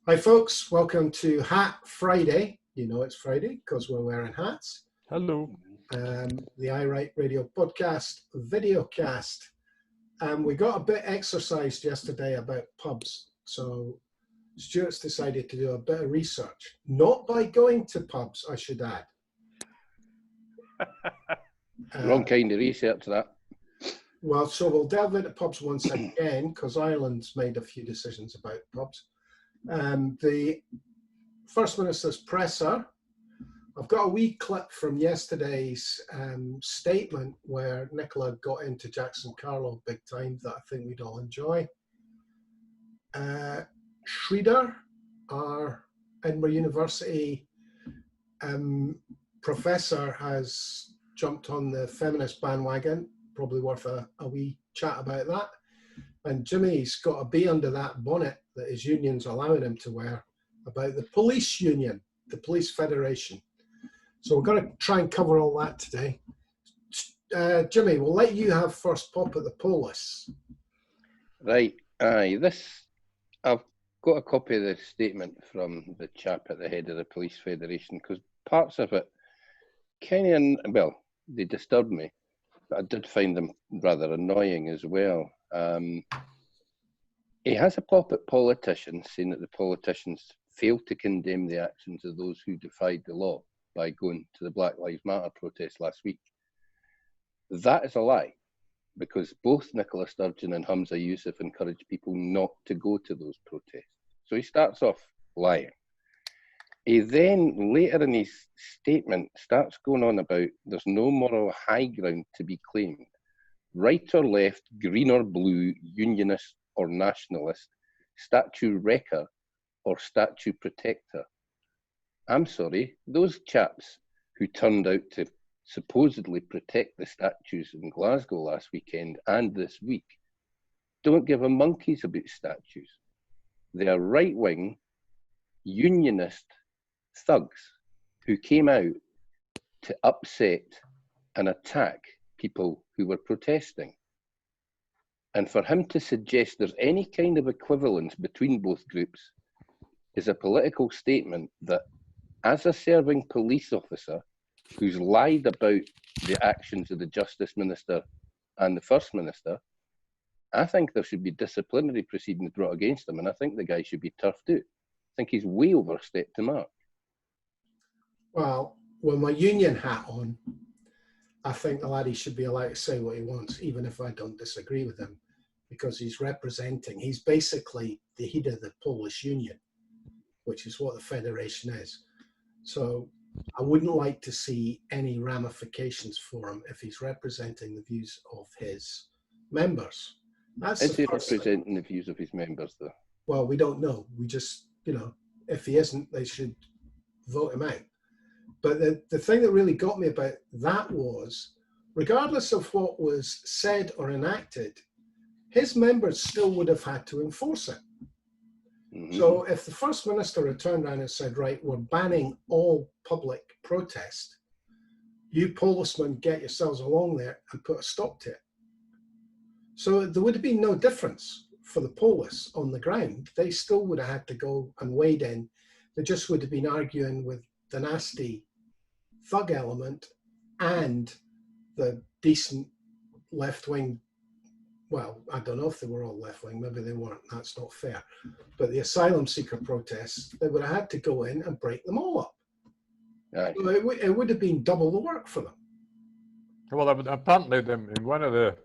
Hi folks, welcome to Hat Friday. You know it's Friday because we're wearing hats. Hello. The I Write Radio podcast, videocast. We got a bit exercised yesterday about pubs. So Stuart's decided to do a bit of research. Not by going to pubs, I should add. Wrong kind of research, that. Well, so we'll delve into pubs once again because Ireland's made a few decisions about pubs. The First Minister's presser, I've got a wee clip from yesterday's statement where Nicola got into Jackson Carlaw big time that I think we'd all enjoy. Schreeder, our Edinburgh University professor, has jumped on the feminist bandwagon, probably worth a wee chat about that. And Jimmy's got a bee under that bonnet that his union's allowing him to wear about the police union, the police federation. So we're going to try and cover all that today. Jimmy, we'll let you have first pop at the polis. Right, aye. I've got a copy of the statement from the chap at the head of the police federation because parts of it they disturbed me, but I did find them rather annoying as well. He has a pop at politicians, saying that the politicians failed to condemn the actions of those who defied the law by going to the Black Lives Matter protest last week. That is a lie, because both Nicola Sturgeon and Humza Yousaf encouraged people not to go to those protests. So he starts off lying. He then, later in his statement, starts going on about there's no moral high ground to be claimed. Right or left, green or blue, unionist or nationalist, statue wrecker or statue protector. I'm sorry, those chaps who turned out to supposedly protect the statues in Glasgow last weekend and this week don't give a monkeys about statues. They are right-wing, unionist thugs who came out to upset and attack people who were protesting. And for him to suggest there's any kind of equivalence between both groups is a political statement that, as a serving police officer who's lied about the actions of the Justice Minister and the First Minister, I think there should be disciplinary proceedings brought against him, and I think the guy should be turfed out. I think he's way overstepped the mark. Well, with my union hat on, I think the laddie should be allowed to say what he wants, even if I don't disagree with him, because he's basically the head of the Polish union, which is what the federation is. So I wouldn't like to see any ramifications for him if he's representing the views of his members. Is he representing the views of his members, though? Well, we don't know. We just, if he isn't, they should vote him out. But the thing that really got me about that was, regardless of what was said or enacted, his members still would have had to enforce it. Mm-hmm. So if the First Minister had turned around and said, right, we're banning all public protest, you policemen get yourselves along there and put a stop to it. So there would have been no difference for the police on the ground. They still would have had to go and wade in. They just would have been arguing with the nasty thug element and the decent left-wing. Well, I don't know if they were all left-wing, maybe they weren't, that's not fair. But the asylum seeker protests, they would have had to go in and break them all up. Right. So it would have been double the work for them. Well, apparently one of the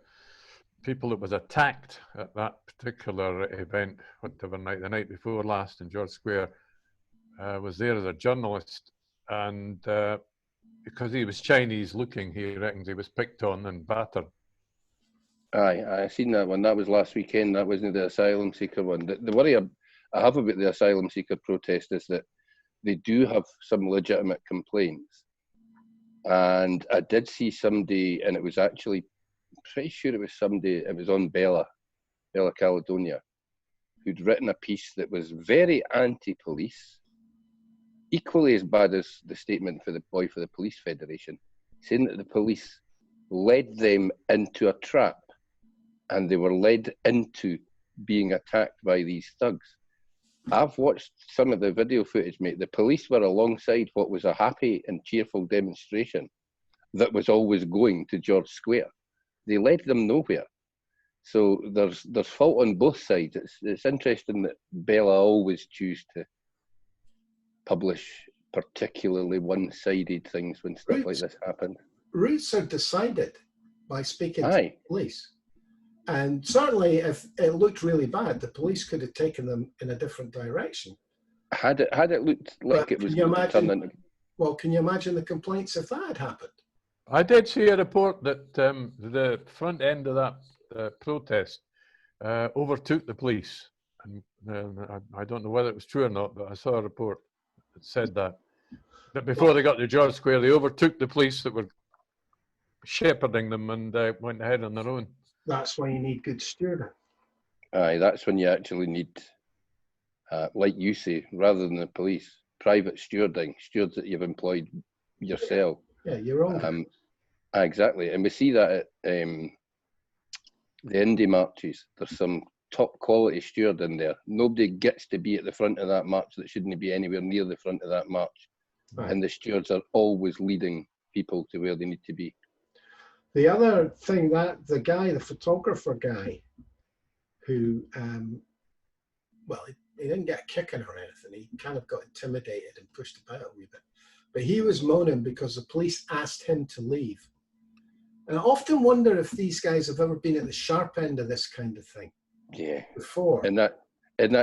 people that was attacked at that particular event, whatever night, the night before last in George Square, was there as a journalist, and because he was Chinese looking, he reckons he was picked on and battered. Aye, I seen that one. That was last weekend. That wasn't the asylum seeker one. The worry I have about the asylum seeker protest is that they do have some legitimate complaints. And I did see somebody, and it was actually, pretty sure it was somebody, it was on Bella Caledonia, who'd written a piece that was very anti-police, equally as bad as the statement for the Police Federation, saying that the police led them into a trap and they were led into being attacked by these thugs. I've watched some of the video footage, mate. The police were alongside what was a happy and cheerful demonstration that was always going to George Square. They led them nowhere. So there's fault on both sides. It's interesting that Bella always choose to publish particularly one-sided things when stuff like this happens. Routes are decided by speaking to Aye. the police. And certainly if it looked really bad, the police could have taken them in a different direction. Had it looked like But it was can you going to turn imagine, into... well, can you imagine the complaints if that had happened? I did see a report that the front end of that protest overtook the police. And I don't know whether it was true or not, but I saw a report that said that before they got to George Square, they overtook the police that were shepherding them and went ahead on their own. That's why you need good stewarding. Aye, that's when you actually need, like you say, rather than the police, private stewarding, stewards that you've employed yourself. Yeah, your own. Exactly. And we see that at the Indie marches. There's some top quality steward in there. Nobody gets to be at the front of that march that shouldn't be anywhere near the front of that march. Right. And the stewards are always leading people to where they need to be. The other thing that the guy, the photographer guy, who, well, he didn't get a kicking or anything. He kind of got intimidated and pushed about a wee bit. But he was moaning because the police asked him to leave. And I often wonder if these guys have ever been at the sharp end of this kind of thing. Yeah. Before. In that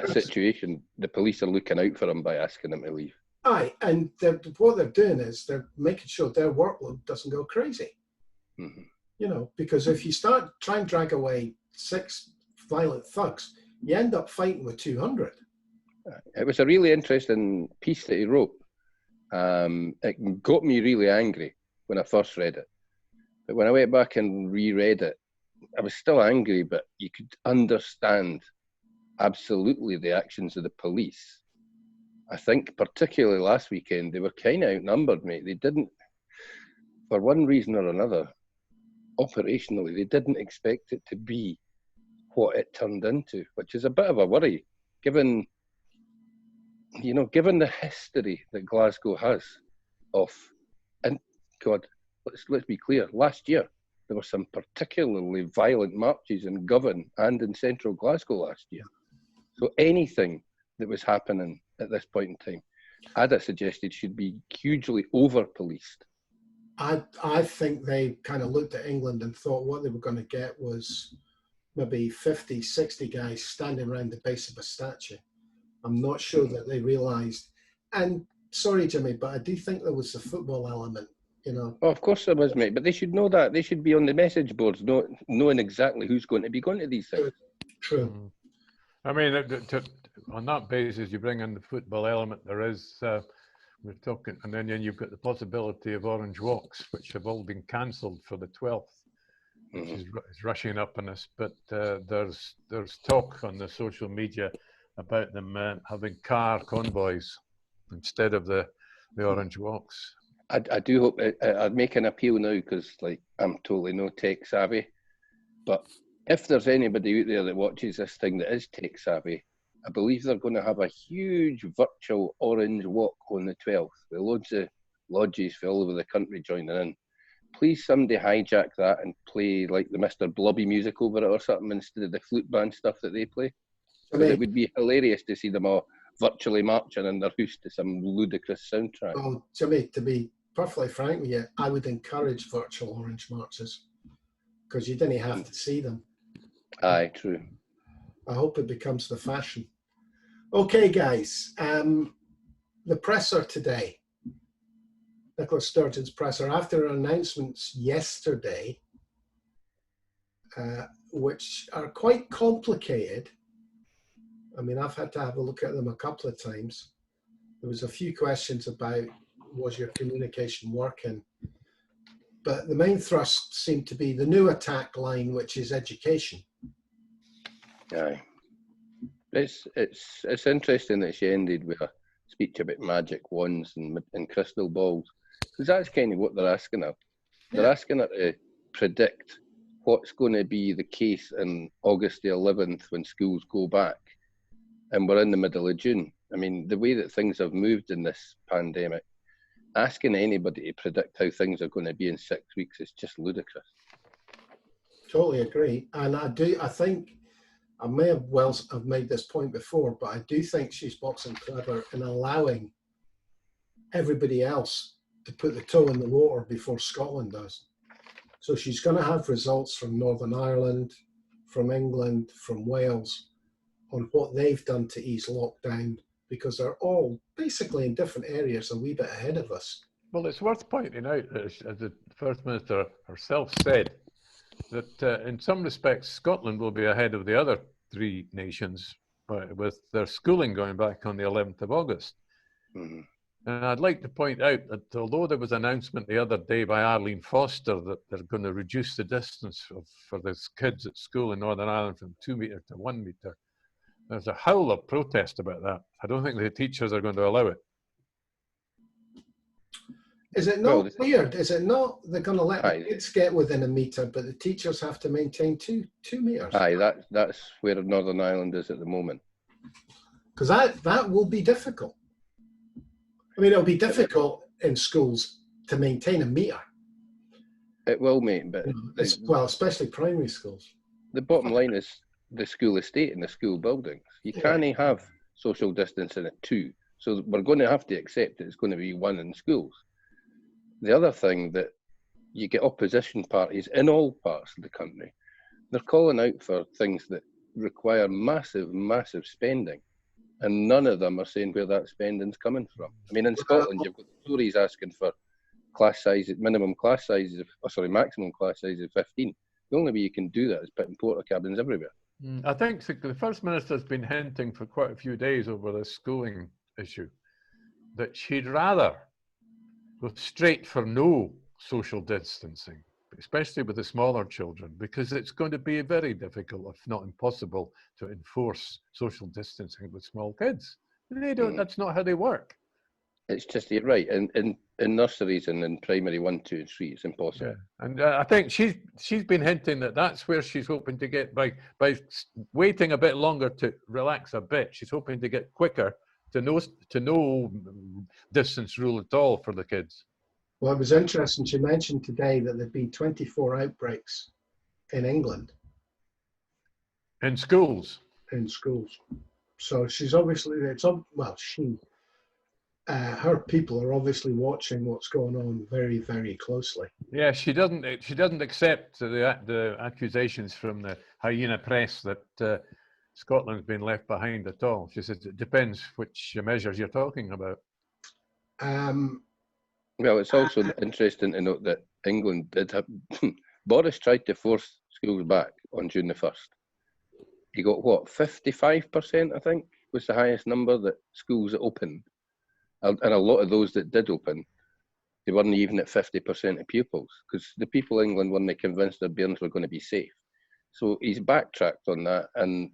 situation, the police are looking out for him by asking him to leave. Aye, and what they're doing is they're making sure their workload doesn't go crazy. Mm-hmm. You know, because if you start trying to drag away 6 violent thugs, you end up fighting with 200. It was a really interesting piece that he wrote. It got me really angry when I first read it. But when I went back and reread it, I was still angry, but you could understand absolutely the actions of the police. I think particularly last weekend, they were kind of outnumbered, mate. They didn't, for one reason or another, operationally, they didn't expect it to be what it turned into, which is a bit of a worry, given the history that Glasgow has of, and God, let's be clear, last year, there were some particularly violent marches in Govan and in central Glasgow last year. So anything that was happening at this point in time, I'd have suggested should be hugely over-policed. I think they kind of looked at England and thought what they were going to get was maybe 50, 60 guys standing around the base of a statue. I'm not sure that they realised. And sorry, Jimmy, but I do think there was the football element, you know. Oh, of course there was, mate. But they should know that. They should be on the message boards, knowing exactly who's going to be going to these things. True. I mean, on that basis, you bring in the football element. There is, we're talking, and then you've got the possibility of orange walks, which have all been cancelled for the 12th, which is rushing up on us. But there's talk on the social media about them having car convoys instead of the orange walks. I do hope I'd make an appeal now because, like, I'm totally no tech savvy, but if there's anybody out there that watches this thing that is tech savvy, I believe they're going to have a huge virtual orange walk on the 12th with loads of lodges for all over the country joining in. Please somebody hijack that and play like the Mr. Blobby music over it or something instead of the flute band stuff that they play. Because it would be hilarious to see them all virtually marching in their house to some ludicrous soundtrack. Well, Jimmy, to be perfectly frank with you, I would encourage virtual orange marches because you didn't have to see them. Aye, true. I hope it becomes the fashion. Okay, guys, the presser today, Nicola Sturgeon's presser, after announcements yesterday, which are quite complicated. I mean, I've had to have a look at them a couple of times. There was a few questions about, was your communication working? But the main thrust seemed to be the new attack line, which is education. Aye. It's interesting that she ended with a speech about magic wands and crystal balls, because that's kind of what they're asking her. They're asking her to predict what's going to be the case in August the 11th when schools go back. and we're in the middle of June. I mean, the way that things have moved in this pandemic, asking anybody to predict how things are going to be in 6 weeks is just ludicrous. Totally agree. And I think, I may have have made this point before, but I do think she's boxing clever in allowing everybody else to put the toe in the water before Scotland does. So she's going to have results from Northern Ireland, from England, from Wales, on what they've done to ease lockdown, because they're all basically in different areas a wee bit ahead of us. Well, it's worth pointing out, as the First Minister herself said, that in some respects Scotland will be ahead of the other three nations with their schooling going back on the 11th of August. Mm-hmm. And I'd like to point out that although there was an announcement the other day by Arlene Foster that they're going to reduce the distance for the kids at school in Northern Ireland from 2 metre to 1 metre, there's a howl of protest about that. I don't think the teachers are going to allow it. Is it not weird? Is it not they're going to let the kids get within a metre, but the teachers have to maintain two metres? Aye, that's where Northern Ireland is at the moment. Because that will be difficult. I mean, it'll be difficult in schools to maintain a metre. It will, mate, but well, especially primary schools. The bottom line is the school estate and the school buildings. You can't have social distancing at 2, so we're going to have to accept that it's going to be 1 in schools. The other thing that you get opposition parties in all parts of the country, they're calling out for things that require massive, massive spending, and none of them are saying where that spending's coming from. I mean, in Scotland, you've got the Tories asking for maximum class sizes of 15. The only way you can do that is putting porta cabins everywhere. I think the First Minister's been hinting for quite a few days over this schooling issue that she'd rather go straight for no social distancing, especially with the smaller children, because it's going to be very difficult, if not impossible, to enforce social distancing with small kids. They don't. That's not how they work. It's just, you're right. In nurseries and in primary 1, 2, and 3, it's impossible. Yeah. And I think she's been hinting that that's where she's hoping to get by waiting a bit longer to relax a bit. She's hoping to get quicker to no distance rule at all for the kids. Well, it was interesting. She mentioned today that there'd been 24 outbreaks in England. In schools? In schools. So she's obviously, her people are obviously watching what's going on very, very closely. Yeah, she doesn't accept the accusations from the hyena press that Scotland's been left behind at all. She says it depends which measures you're talking about. Well, it's also interesting to note that England did have Boris tried to force schools back on June the 1st. He got 55%, I think, was the highest number that schools opened. And a lot of those that did open, they weren't even at 50% of pupils, because the people in England weren't convinced their bairns were going to be safe. So he's backtracked on that, and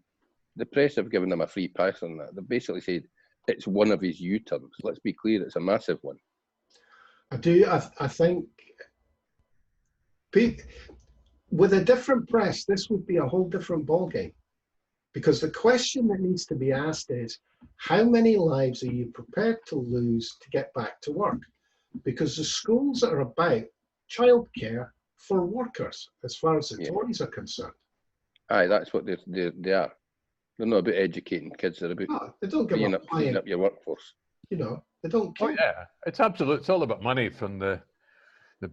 the press have given him a free pass on that. They basically said it's one of his U-turns. Let's be clear, it's a massive one. I think with a different press, this would be a whole different ballgame. Because the question that needs to be asked is, how many lives are you prepared to lose to get back to work? Because the schools are about childcare for workers, as far as the Tories are concerned. Aye, that's what they are. They're not about educating kids. They're about they don't give cleaning up your workforce. You know, they don't care. Oh yeah, it's absolute. It's all about money from the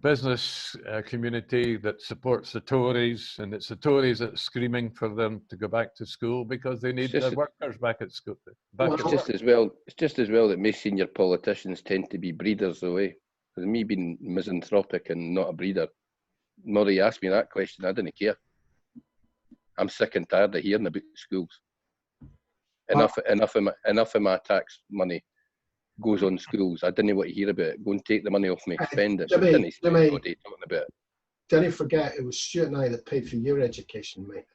business community that supports the Tories, and it's the Tories that's screaming for them to go back to school because they need their workers back at school. It's just as well that most senior politicians tend to be breeders, though, eh? Because me being misanthropic and not a breeder, Murray asked me that question, I didn't care. I'm sick and tired of hearing about schools. Enough of my tax money goes on schools. I didn't want to hear about it. Go and take the money off me, spend it. Didn't forget it was Stuart and I that paid for your education, mate.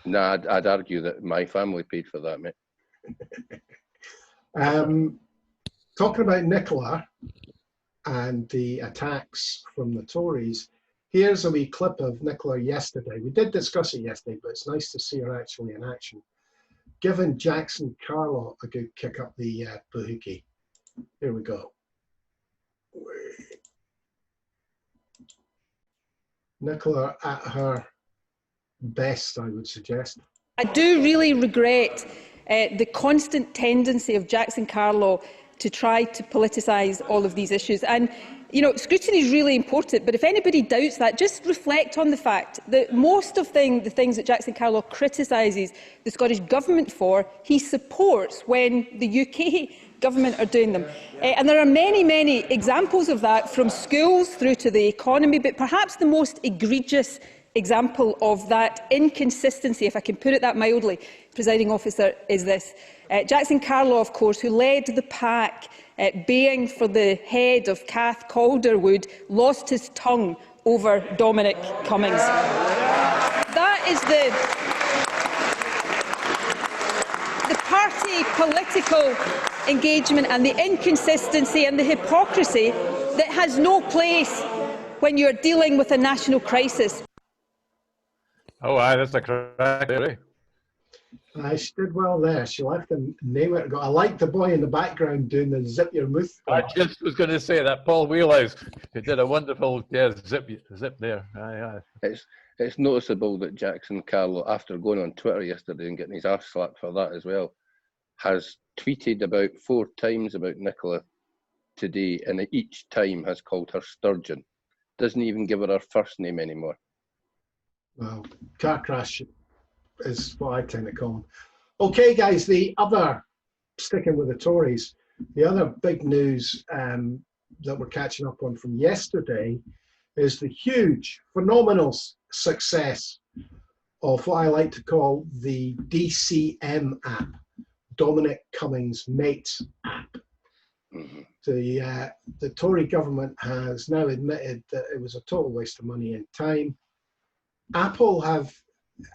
Nah, I'd argue that my family paid for that, mate. Talking about Nicola and the attacks from the Tories, here's a wee clip of Nicola yesterday. We did discuss it yesterday, but it's nice to see her actually in action. giving Jackson Carlaw a good kick up the Poohookie. Here we go. Nicola at her best, I would suggest. I do really regret the constant tendency of Jackson Carlaw to try to politicise all of these issues. And, you know, scrutiny is really important, but if anybody doubts that, just reflect on the fact that most of the things that Jackson Carlaw criticises the Scottish Government for, he supports when the UK Government are doing them. And there are many, many examples of that, from schools through to the economy, but perhaps the most egregious example of that inconsistency, if I can put it that mildly, presiding officer, is this. Jackson Carlaw, of course, who led the pack baying for the head of Cath Calderwood, lost his tongue over Dominic Cummings. That is the party political engagement and the inconsistency and the hypocrisy that has no place when you're dealing with a national crisis. Oh, aye, that's a crack there, eh? She did well there. She left him nowhere to go. I like the boy in the background doing the zip your mouth. I just was going to say that Paul Wheelhouse, he did a wonderful zip there. Aye, aye. It's noticeable that Jackson Carlaw, after going on Twitter yesterday and getting his arse slapped for that as well, has tweeted about 4 times about Nicola today, and each time has called her Sturgeon. Doesn't even give her her first name anymore. Well, car crash is what I tend to call them. Okay, guys, sticking with the Tories, the other big news that we're catching up on from yesterday is the huge, phenomenal success of what I like to call the DCM app, Dominic Cummings Mates app. Mm-hmm. The Tory government has now admitted that it was a total waste of money and time. Apple have,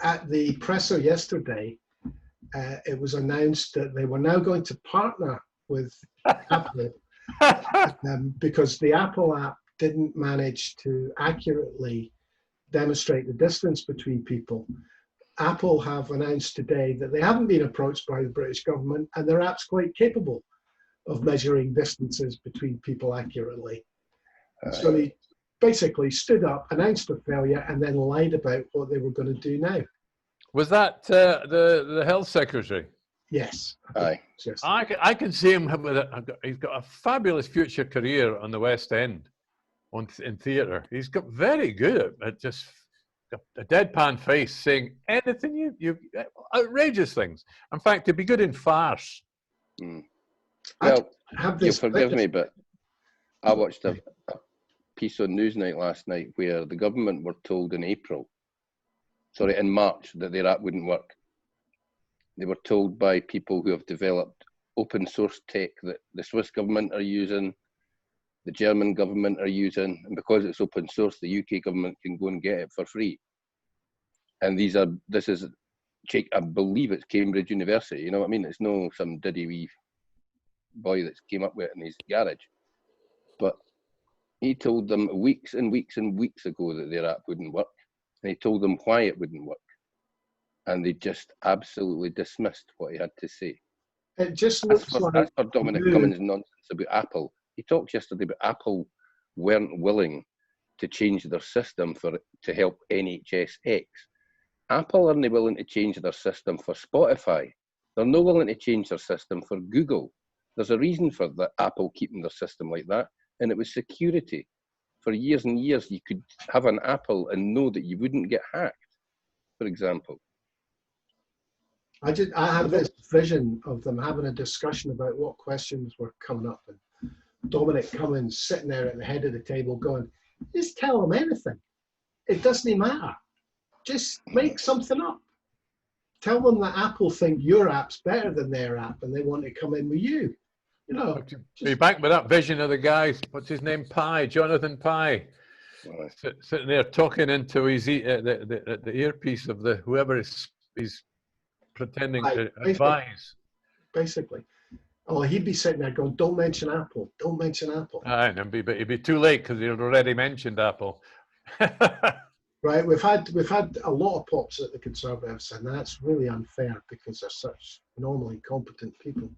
at the presser yesterday, it was announced that they were now going to partner with Apple because the Apple app didn't manage to accurately demonstrate the distance between people. Apple have announced today that they haven't been approached by the British government, and their app's quite capable of measuring distances between people accurately. So they basically stood up, announced a failure, and then lied about what they were going to do now. Was that the health secretary? Yes. Aye. Yes. I can see him he's got a fabulous future career on the West End, in theatre. He's got very good at just a deadpan face, saying anything you outrageous things. In fact, he'd be good in farce. Mm. Well, you'll forgive me, but I watched a piece on Newsnight last night where the government were told in March, that their app wouldn't work. They were told by people who have developed open source tech that the Swiss government are using, the German government are using, and because it's open source, the UK government can go and get it for free. And this is, I believe it's Cambridge University, you know what I mean? It's no some diddy wee boy that's came up with it in his garage. But he told them weeks and weeks and weeks ago that their app wouldn't work. And he told them why it wouldn't work. And they just absolutely dismissed what he had to say. It just looks as for Dominic Cummings' nonsense about Apple. He talked yesterday about Apple weren't willing to change their system to help NHSX. Apple aren't willing to change their system for Spotify. They're not willing to change their system for Google. There's a reason for Apple keeping their system like that, and it was security. For years and years, you could have an Apple and know that you wouldn't get hacked, for example. I have this vision of them having a discussion about what questions were coming up, and Dominic Cummings sitting there at the head of the table going, just tell them anything. It doesn't matter. Just make something up. Tell them that Apple think your app's better than their app and they want to come in with you. You know. Are you back with that vision of the guy, what's his name, Jonathan Pye, sitting there talking into his the earpiece of whoever he's pretending to advise. Basically. Oh, he'd be sitting there going, don't mention Apple, don't mention Apple. But he'd be too late because he'd already mentioned Apple. Right, we've had a lot of pops at the Conservatives, and that's really unfair because they're such normally competent people.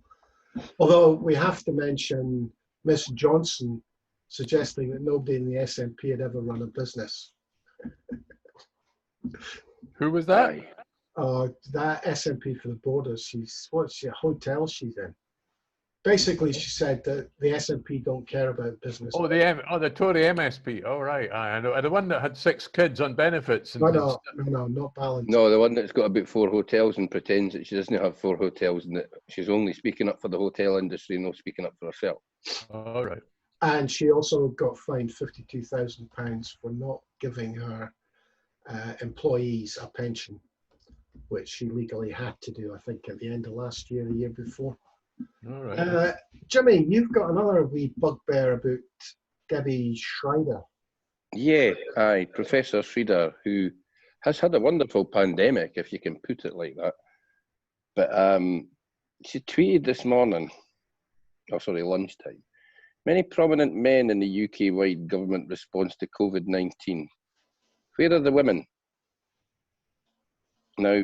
Although we have to mention Miss Johnson suggesting that nobody in the SNP had ever run a business. Who was that? Aye. That SNP for the Borders, what's the hotel she's in? Basically, she said that the SNP don't care about business. Oh, the Tory MSP. Oh, right. I know. The one that had 6 kids on benefits. And No, not balanced. No, the one that's got about 4 hotels and pretends that she doesn't have 4 hotels and that she's only speaking up for the hotel industry, no speaking up for herself. All right. And she also got fined £52,000 for not giving her employees a pension, which she legally had to do, I think, at the end of last year, the year before. All right. Jimmy, you've got another wee bugbear about Debbie Schreider. Yeah, aye, Professor Schreider, who has had a wonderful pandemic, if you can put it like that. But she tweeted this morning, lunchtime, many prominent men in the UK-wide government response to COVID-19. Where are the women? Now,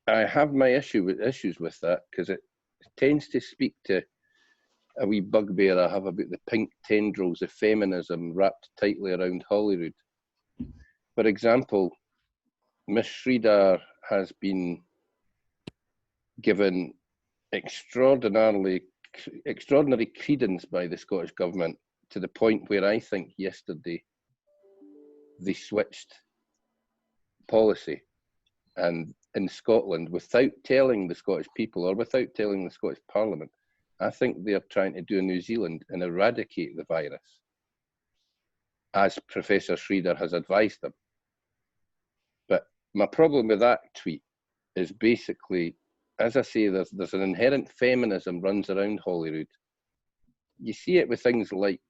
I have my issues with that because it tends to speak to a wee bugbear I have about the pink tendrils of feminism wrapped tightly around Holyrood. For example, Miss Schreider has been given extraordinary credence by the Scottish Government to the point where I think yesterday they switched policy, and in Scotland, without telling the Scottish people or without telling the Scottish Parliament, I think they're trying to do New Zealand and eradicate the virus, as Professor Schreider has advised them. But my problem with that tweet is basically, as I say, there's an inherent feminism runs around Holyrood. You see it with things like,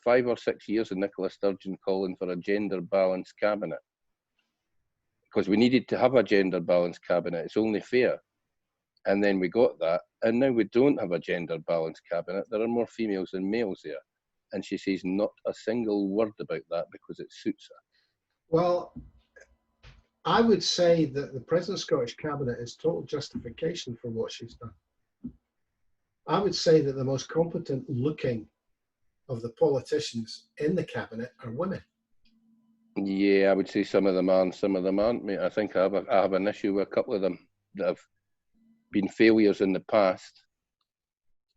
5 or 6 years of Nicola Sturgeon calling for a gender-balanced cabinet. Because we needed to have a gender-balanced cabinet, it's only fair. And then we got that, and now we don't have a gender-balanced cabinet. There are more females than males there. And she says not a single word about that because it suits her. Well, I would say that the present Scottish Cabinet is total justification for what she's done. I would say that the most competent looking of the politicians in the Cabinet are women. Yeah, I would say some of them are and some of them aren't, mate. I think I have an issue with a couple of them that have been failures in the past.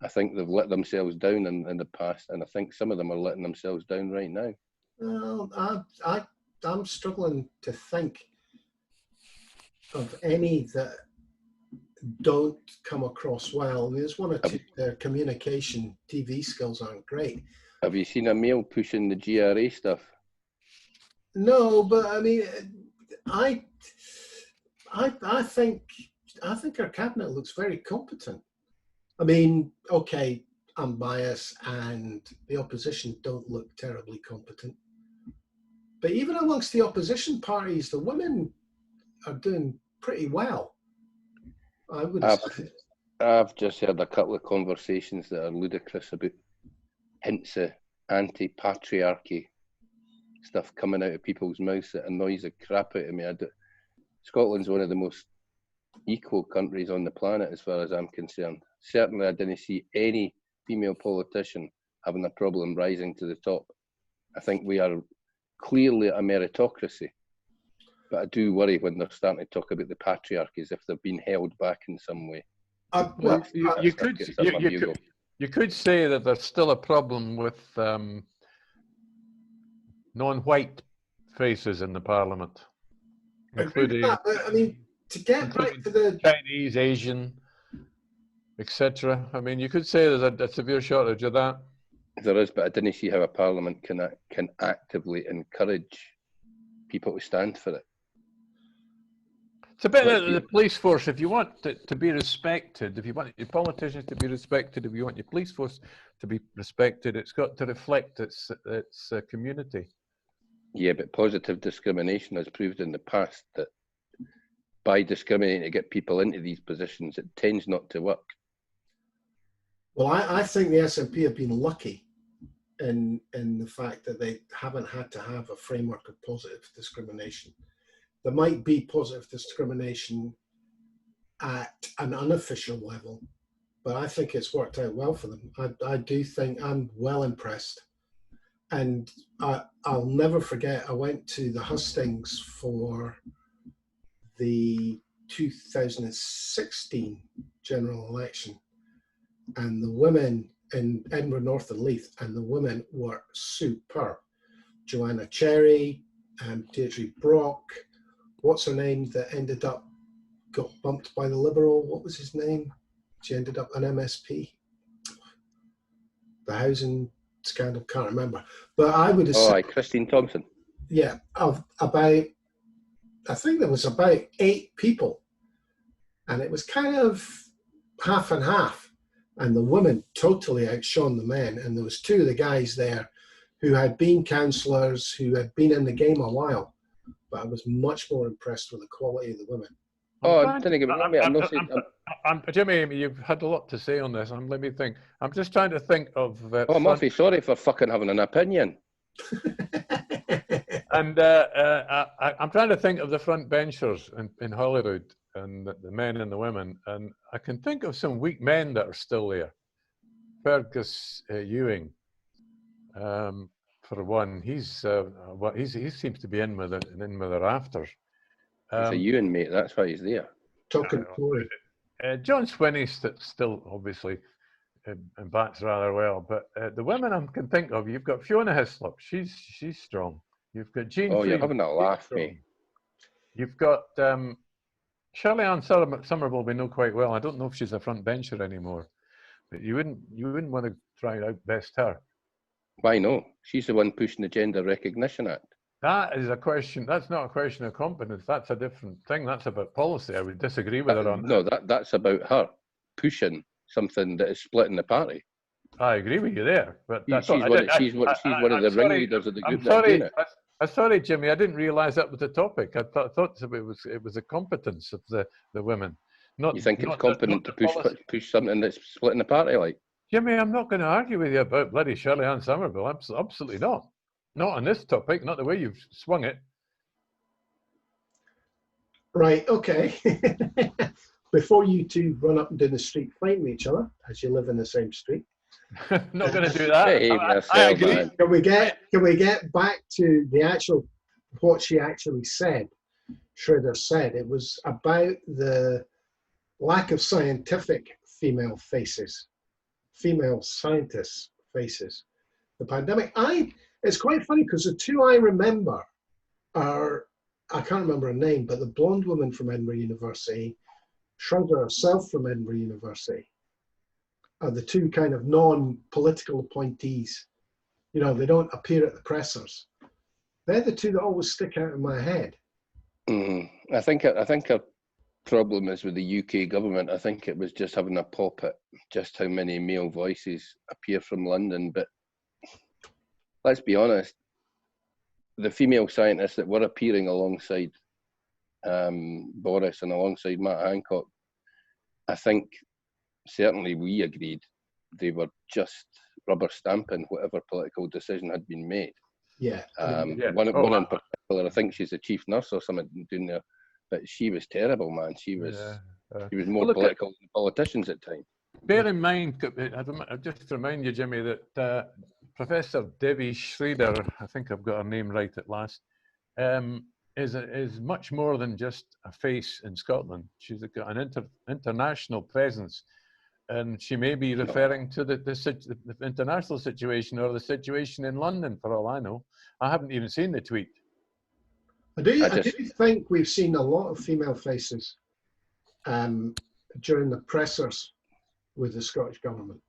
I think they've let themselves down in the past, and I think some of them are letting themselves down right now. Well, I'm struggling to think of any that don't come across well. There's one or two, their communication TV skills aren't great. Have you seen a male pushing the GRA stuff? No, but I mean, I think our cabinet looks very competent. I mean, okay, I'm biased, and the opposition don't look terribly competent. But even amongst the opposition parties, the women are doing pretty well. I would say. I've just heard a couple of conversations that are ludicrous about hints of anti-patriarchy stuff coming out of people's mouths that annoys the crap out of me. Scotland's one of the most equal countries on the planet as far as I'm concerned. Certainly I didn't see any female politician having a problem rising to the top. I think we are clearly a meritocracy, but I do worry when they're starting to talk about the patriarchy as if they've been held back in some way. You could say that there's still a problem with non-white faces in the parliament, including, I mean, to get back to the Chinese, Asian, etc. I mean, you could say there's a severe shortage of that. There is, but I didn't see how a parliament can actively encourage people to stand for it. It's a bit like the police force. If you want it to be respected, if you want your politicians to be respected, if you want your police force to be respected, it's got to reflect its community. Yeah, but positive discrimination has proved in the past that by discriminating to get people into these positions, it tends not to work. Well, I think the SNP have been lucky in the fact that they haven't had to have a framework of positive discrimination. There might be positive discrimination at an unofficial level, but I think it's worked out well for them. I do think I'm well impressed. And I'll never forget, I went to the hustings for the 2016 general election, and the women in Edinburgh North and Leith, and the women were superb. Joanna Cherry, Deirdre Brock, what's her name that ended up, got bumped by the Liberal, what was his name? She ended up an MSP. The housing scandal, can't remember. But I would have said, Christine Thompson. Yeah, of about, I think there was about 8 people, and it was kind of half and half, and the women totally outshone the men. And there was 2 of the guys there who had been councillors, who had been in the game a while, but I was much more impressed with the quality of the women. Jimmy, you've had a lot to say on this. Let me think. I'm just trying to think of. Murphy, sorry for fucking having an opinion. And I'm trying to think of the front benchers in Holyrood, and the men and the women, and I can think of some weak men that are still there. Fergus Ewing, for one, he seems to be in with it and in with the rafters. He's a Ewing mate, that's why he's there. Talking Tory. John Swinney's still obviously bats rather well, but the women I can think of, you've got Fiona Hislop, she's strong. You've got Jean. Oh, you're having a laugh, mate. You've got Shirley Ann Somerville. We know quite well. I don't know if she's a front bencher anymore, but you wouldn't want to try out best her. Why no? She's the one pushing the Gender Recognition Act. That is a question. That's not a question of competence. That's a different thing. That's about policy. I would disagree with her on that. No, that's about her pushing something that is splitting the party. I agree with you there, but she's one of the ringleaders of the group that's doing it. I'm sorry, Jimmy. I didn't realise that was the topic. I thought it was a competence of the women. You think it's competent to push something that's splitting the party, like? Jimmy, I'm not going to argue with you about bloody Shirley Ann Somerville. Absolutely not. Not on this topic. Not the way you've swung it. Right. Okay. Before you 2 run up and down the street fighting each other, as you live in the same street. Not going to do that. I agree. Man. Can we get back to what she actually said? Schroeder said it was about the lack of scientific female scientists' faces. The pandemic. It's quite funny because the 2 I remember are, I can't remember her name, but the blonde woman from Edinburgh University, Schroeder herself from Edinburgh University, are the 2 kind of non-political appointees. You know, they don't appear at the pressers. They're the 2 that always stick out in my head. I think our problem is with the UK government. I think it was just having a pop at just how many male voices appear from London. But let's be honest, the female scientists that were appearing alongside Boris and alongside Matt Hancock, I think certainly we agreed they were just rubber stamping whatever political decision had been made. Yeah. One in particular, I think she's the chief nurse or something doing there, but she was terrible, man. She was more political than politicians at times. Bear in mind, I just remind you, Jimmy, that Professor Debbie Schroeder, I think I've got her name right at last, is much more than just a face in Scotland. She's got an international presence, and she may be referring to the international situation or the situation in London, for all I know. I haven't even seen the tweet. I do think we've seen a lot of female faces during the pressers with the Scottish government.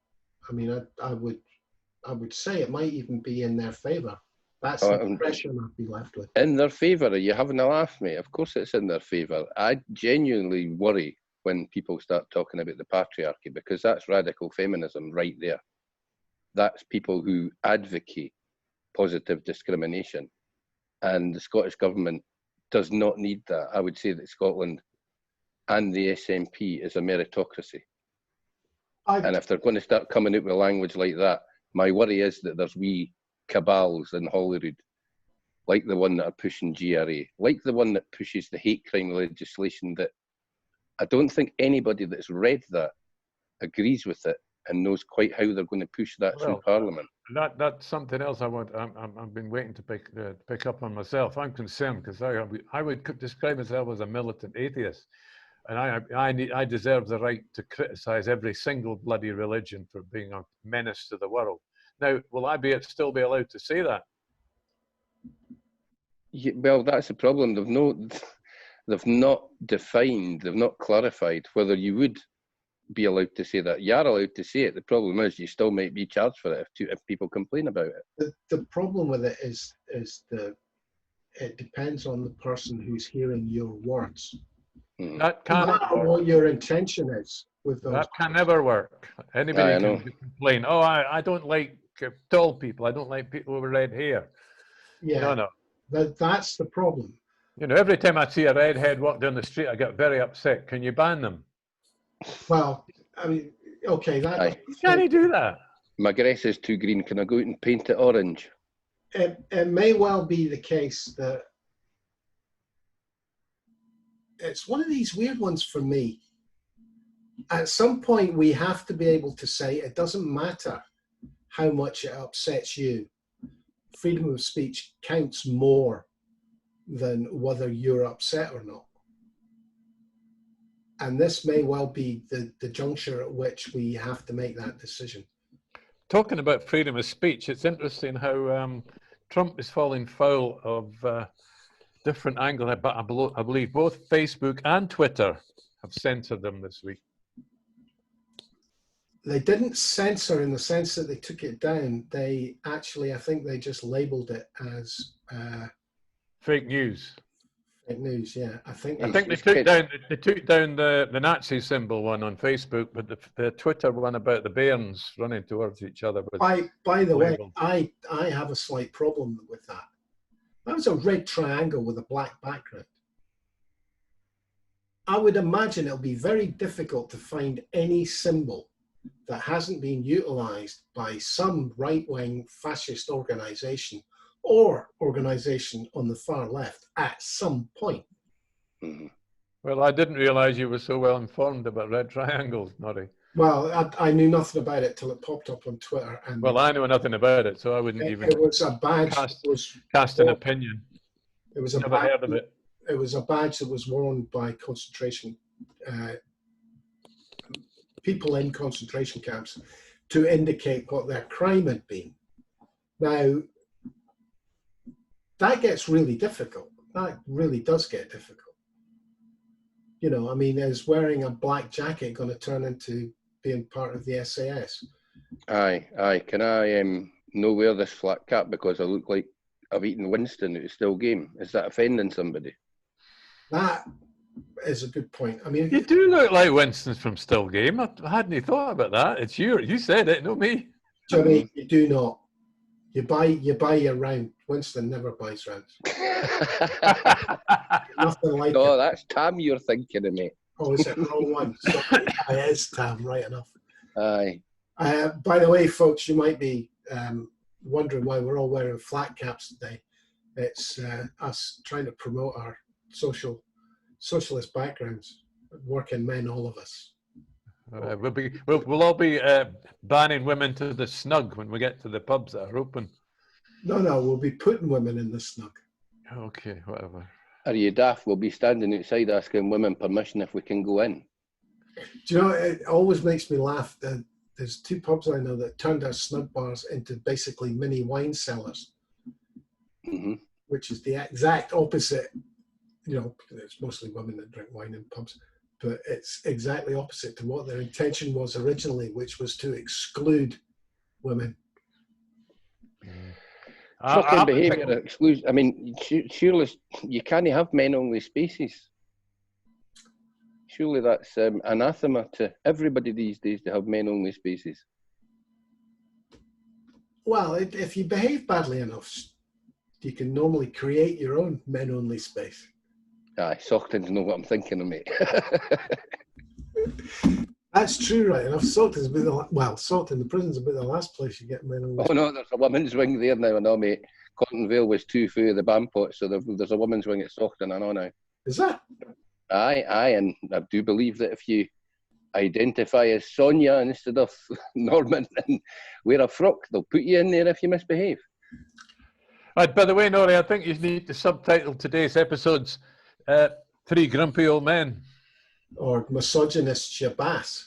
I mean, I would say it might even be in their favour. That's the impression I'd be left with. In their favour? Are you having a laugh, mate? Of course it's in their favour. I genuinely worry when people start talking about the patriarchy, because that's radical feminism right there. That's people who advocate positive discrimination. And the Scottish government does not need that. I would say that Scotland and the SNP is a meritocracy. And if they're going to start coming out with language like that, My worry is that there's wee cabals in Holyrood, like the one that are pushing GRA, like the one that pushes the hate crime legislation, that I don't think anybody that's read that agrees with it and knows quite how they're going to push that through Parliament. That's something else I've been waiting to pick up on myself. I'm concerned because I would describe myself as a militant atheist, and I deserve the right to criticise every single bloody religion for being a menace to the world. Now, will I still be allowed to say that? Yeah, well, that's the problem. They've not defined, they've not clarified whether you would be allowed to say that. You are allowed to say it. The problem is you still might be charged for it if people complain about it. The problem with it is it depends on the person who's hearing your words. That can't No matter what your intention is with those. That can never work. Anybody can complain. Oh, I don't like tall people. I don't like people with red hair. Yeah. No. That's the problem. You know, every time I see a redhead walk down the street, I get very upset. Can you ban them? Well, I mean, okay, Can you do that? My grass is too green. Can I go out and paint it orange? It may well be the case that it's one of these weird ones for me. At some point, we have to be able to say it doesn't matter how much it upsets you. Freedom of speech counts more than whether you're upset or not. And this may well be the juncture at which we have to make that decision. Talking about freedom of speech, it's interesting how Trump is falling foul of different angles, but I believe both Facebook and Twitter have censored them this week. They didn't censor in the sense that they took it down. They actually, I think they just labeled it as fake news. Fake news, yeah. I think they took down the Nazi symbol one on Facebook, but the Twitter one about the bairns running towards each other. By the way, I have a slight problem with that. That was a red triangle with a black background. I would imagine it'll be very difficult to find any symbol that hasn't been utilized by some right-wing fascist organization or organization on the far left at some point. Mm-hmm. Well, I didn't realize you were so well informed about red triangles, Noddy. Well, I knew nothing about it till it popped up on Twitter. And well, I know nothing about it, so I wouldn't even. It was a badge. Cast an opinion. It was Never heard of it. It was a badge that was worn by concentration people in concentration camps to indicate what their crime had been. Now, that gets really difficult. That really does get difficult. You know, I mean, is wearing a black jacket going to turn into being part of the SAS? Aye. Can I no wear this flat cap because I look like I've eaten Winston at a still game? Is that offending somebody? That is a good point. I mean, you do look like Winston's from Still Game. I hadn't thought about that. It's you said it, not me. Jimmy, you do not. You buy your round. Winston never buys rounds. Nothing like it. Oh, that's Tam you're thinking of, mate. Oh, is it wrong one? Sorry, it is Tam, right enough. Aye. By the way, folks, you might be wondering why we're all wearing flat caps today. It's us trying to promote our socialist backgrounds, working men, all of us. We'll all be banning women to the snug when we get to the pubs that are open. No, we'll be putting women in the snug. Okay, whatever. Are you daft? We'll be standing outside asking women permission if we can go in. Do you know, it always makes me laugh that there's two pubs I know that turned their snug bars into basically mini wine cellars, which is the exact opposite. You know, it's mostly women that drink wine in pubs, but it's exactly opposite to what their intention was originally, which was to exclude women. Fucking behaviour excludes. I mean, surely you can't have men-only spaces. Surely that's anathema to everybody these days to have men-only spaces. Well, if you behave badly enough, you can normally create your own men-only space. Aye, Sauchtons know what I'm thinking of, mate. That's true, right enough. Salton's been Salton, the prison's about the last place you get men on. Oh no, there's a women's wing there now. I know, mate. Cotton Vale was too few of the Bampot, so there's a women's wing at Saughton, I know now. Is that? Aye, and I do believe that if you identify as Sonia instead of Norman and wear a frock, they'll put you in there if you misbehave. Right, by the way, Norrie, I think you need to subtitle today's episodes 3 Grumpy Old Men. Or misogynist Shabazz.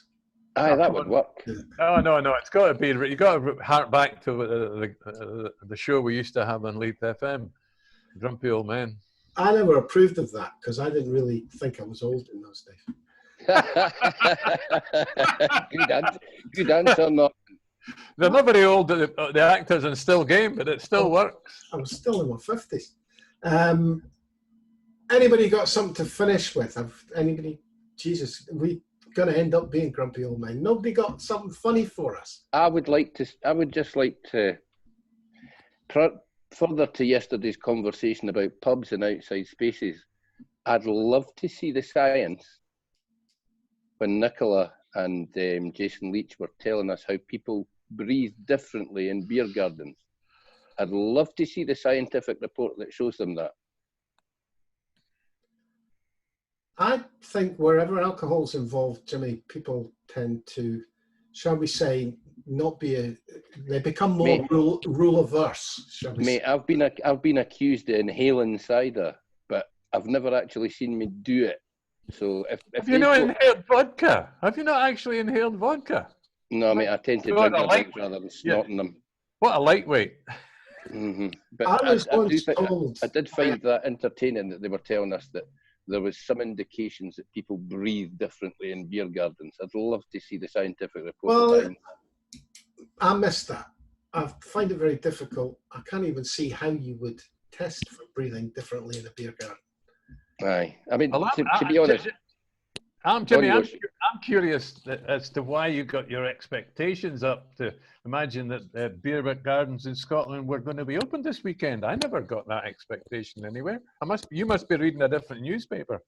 Aye, that would work. Oh, no, it's got to be, you got to hark back to the show we used to have on Leith FM, Grumpy Old Men. I never approved of that because I didn't really think I was old in those days. Good answer, Norman. They're not very old, the actors in Still Game, but it still works. I was still in my 50s. Anybody got something to finish with? Jesus, we going to end up being grumpy old men. Nobody got something funny for us. I would just like to further to yesterday's conversation about pubs and outside spaces. I'd love to see the science when Nicola and Jason Leach were telling us how people breathe differently in beer gardens. I'd love to see the scientific report that shows them that. I think wherever alcohol's involved, Jimmy, people tend to, shall we say, they become more rule averse, shall we say. I've been accused of inhaling cider, but I've never actually seen me do it. So if have you not inhaled vodka? Have you not actually inhaled vodka? No, mate, I tend to drink them rather than snorting them. What a lightweight. Mm-hmm. But I did find that entertaining that they were telling us that there was some indications that people breathe differently in beer gardens. I'd love to see the scientific report. Well, I missed that. I find it very difficult. I can't even see how you would test for breathing differently in a beer garden. Aye, I mean, to be honest, Jimmy, I'm curious as to why you got your expectations up to imagine that beer gardens in Scotland were going to be open this weekend. I never got that expectation anywhere. You must be reading a different newspaper.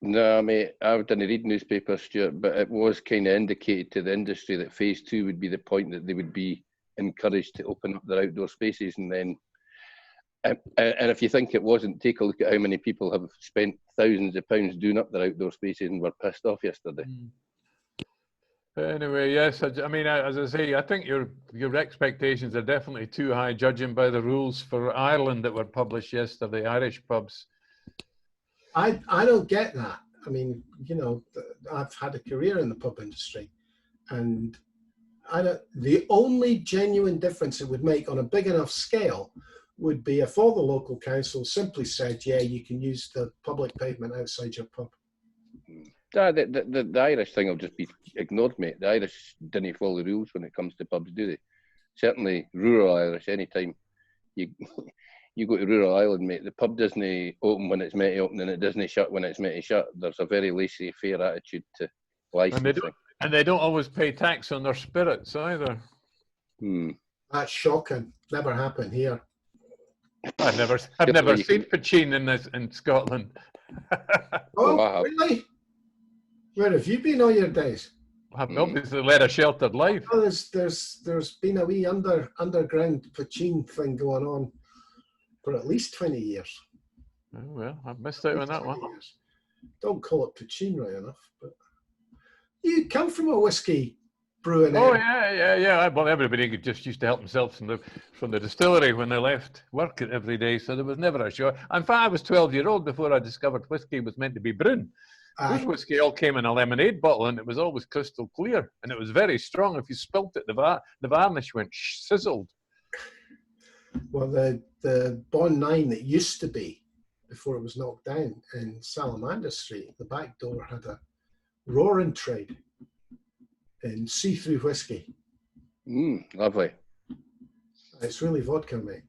No, mate, I didn't read newspapers, Stuart, but it was kind of indicated to the industry that phase 2 would be the point that they would be encouraged to open up their outdoor spaces, and then. And if you think it wasn't, take a look at how many people have spent thousands of pounds doing up their outdoor spaces and were pissed off yesterday. Anyway, yes, I mean, as I say, I think your expectations are definitely too high, judging by the rules for Ireland that were published yesterday, Irish pubs. I don't get that. I mean, you know, I've had a career in the pub industry, and the only genuine difference it would make on a big enough scale would be if all the local councils simply said, yeah, you can use the public pavement outside your pub. The Irish thing will just be ignored, mate. The Irish didn't follow the rules when it comes to pubs, do they? Certainly rural Irish, anytime you go to rural Ireland, mate, the pub doesn't open when it's meant to open and it doesn't shut when it's meant to shut. There's a very laissez-faire attitude to licensing. And they don't always pay tax on their spirits either. That's shocking. Never happened here. I've never seen poaching in Scotland. Oh, wow. Really? Where have you been all your days? I've obviously led a sheltered life. Oh, there's been a wee underground poaching thing going on for at least 20 years. Oh, well, I've missed out on that one. Years. Don't call it poaching right enough, but you come from a whiskey brewing. Oh, yeah. Well, everybody just used to help themselves from the distillery when they left work every day, so there was never a short. In fact, I was 12-year-old before I discovered whiskey was meant to be brewed. Bush whiskey all came in a lemonade bottle, and it was always crystal clear, and it was very strong. If you spilt it, the varnish went sizzled. Well, the Bond 9 that used to be, before it was knocked down in Salamander Street, the back door had a roaring trade in see-through whiskey. Lovely. It's really vodka, mate.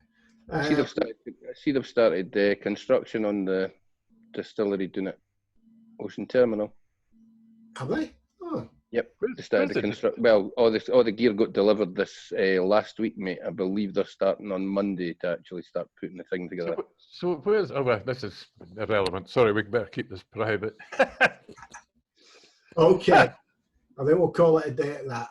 I see they've started construction on the distillery doing it. Ocean Terminal. Have they? Oh. Yep. They started the construction. Well, all the gear got delivered this last week, mate. I believe they're starting on Monday to actually start putting the thing together. So where's? Oh, well, this is irrelevant. Sorry, we better keep this private. Okay. I think we'll call it a day at that.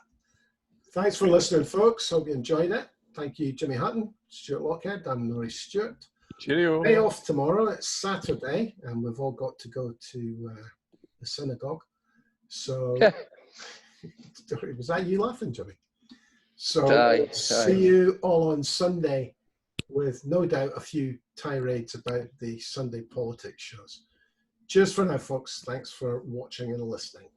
Thanks for listening, folks. Hope you enjoyed it. Thank you, Jimmy Hutton, Stuart Lockhead. I'm Norrie Stewart. Cheerio. Day off tomorrow. It's Saturday, and we've all got to go to the synagogue. So, was that you laughing, Jimmy? So, see you all on Sunday with no doubt a few tirades about the Sunday politics shows. Cheers for now, folks. Thanks for watching and listening.